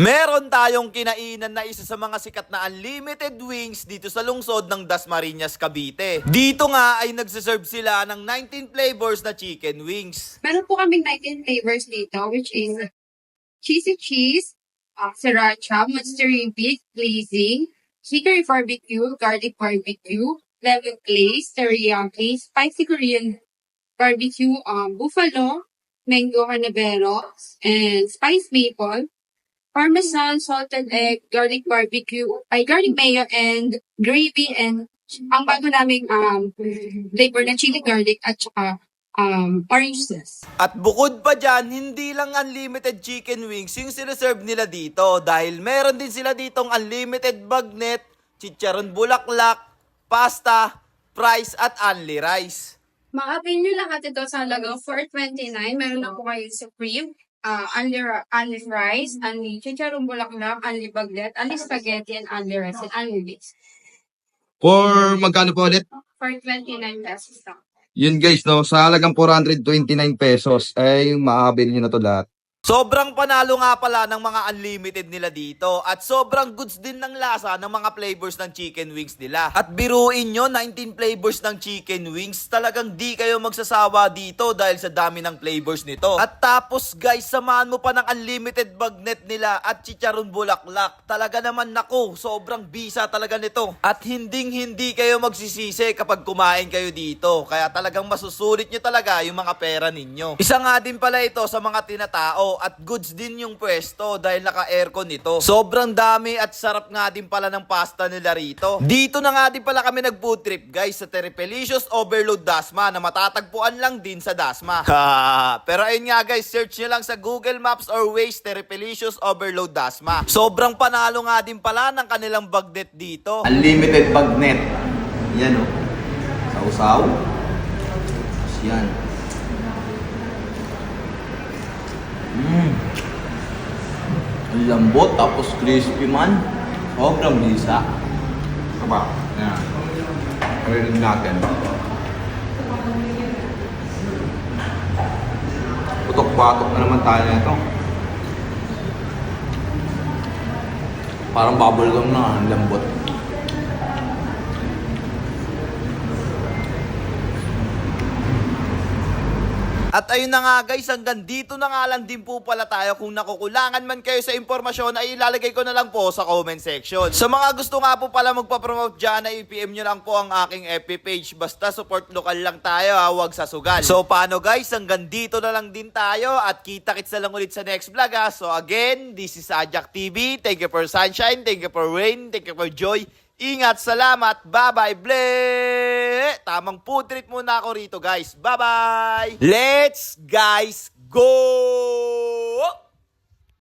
Meron tayong kinainan na isa sa mga sikat na unlimited wings dito sa lungsod ng Dasmariñas, Cavite. Dito nga ay nagsiserve sila ng 19 flavors na chicken wings. Meron po kaming 19 flavors dito, which is cheesy cheese, sriracha, mozzarella beef, glazing, chicory barbecue, garlic barbecue, lemon glaze, teriyaki, spicy Korean barbecue, buffalo, mango habanero, and spice maple, parmesan, salted egg, garlic barbecue, garlic mayo, and gravy, and ang bago naming flavor na chili garlic at saka orange sauce. At bukod pa dyan, hindi lang unlimited chicken wings yung sinaserve nila dito dahil meron din sila ditong unlimited bagnet, chicharon bulaklak, pasta, fries at only rice. Makapin nyo lahat ito sa halagang $4.29. Meron na po kayo supreme, only rice, only chicharong bulaklak, only bagnet, only spaghetti, and only rice, and only beef. For magkano po ulit? $4.29 pesos lang. Yun guys, no, sa halagang 429 pesos ay makakabili nyo na to lahat. Sobrang panalo nga pala ng mga unlimited nila dito at sobrang goods din ng lasa ng mga flavors ng chicken wings nila. At biruin nyo, 19 flavors ng chicken wings, talagang di kayo magsasawa dito dahil sa dami ng flavors nito. At tapos guys, samahan mo pa ng unlimited bagnet nila at chicharon bulaklak. Talaga naman nako, sobrang bisa talaga nito. At hindi kayo magsisisi kapag kumain kayo dito. Kaya talagang masusulit nyo talaga yung mga pera ninyo. Isa nga din pala ito sa mga tinatao at goods din yung pwesto dahil naka-aircon ito. Sobrang dami at sarap nga din pala ng pasta nila rito. Dito na nga din pala kami nag-food trip guys sa Teripelicious Overload Dasma na matatagpuan lang din sa Dasma. Pero ayun nga guys, search nyo lang sa Google Maps or Waze Teripelicious Overload Dasma. Sobrang panalo nga din pala ng kanilang bagnet dito. Unlimited bagnet. Yan o. Sausaw. Yan. Ang lambot tapos crispy man. Sobrang bisa. Aba, yan. Pwede natin. Putok-patok na naman tayo nito. Parang bubblegum na, ang lambot. At ayun na nga guys, hanggang dito na nga lang din po pala tayo. Kung nakukulangan man kayo sa impormasyon ay ilalagay ko na lang po sa comment section. Sa mga gusto nga po pala magpa-promote dyan ay i-PM nyo lang po ang aking FB page. Basta support lokal lang tayo ha, huwag sa sugal. So paano guys, hanggang dito na lang din tayo at kita-kits na lang ulit sa next vlog ha. So again, this is Ajak TV. Thank you for sunshine, thank you for rain, thank you for joy. Ingat, salamat, bye-bye, ble! Tamang food trip muna ako rito, guys. Bye-bye! Let's, guys, go!